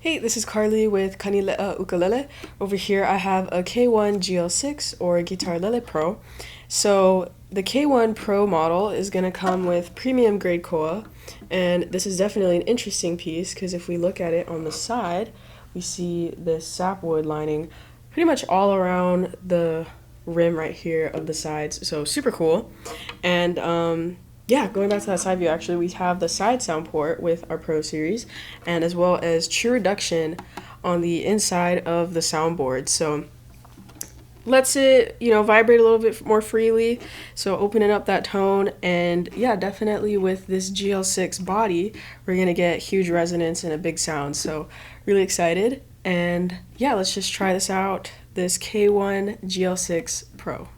Hey, this is Carly with Kanileʻa ʻUkulele. Over here I have a K-1 GL6 or Guitar Lele Pro. So the K-1 Pro model is going to come with premium grade koa, and this is definitely an interesting piece because if we look at it on the side, we see this sapwood lining pretty much all around the rim right here of the sides. So super cool. And yeah, going back to that side view, actually, we have the side sound port with our Pro Series, and as well as true reduction on the inside of the soundboard. So lets it, vibrate a little bit more freely. So opening up that tone, and yeah, definitely with this GL6 body, we're gonna get huge resonance and a big sound. So really excited, and yeah, let's just try this out. This K-1 GL6 Pro.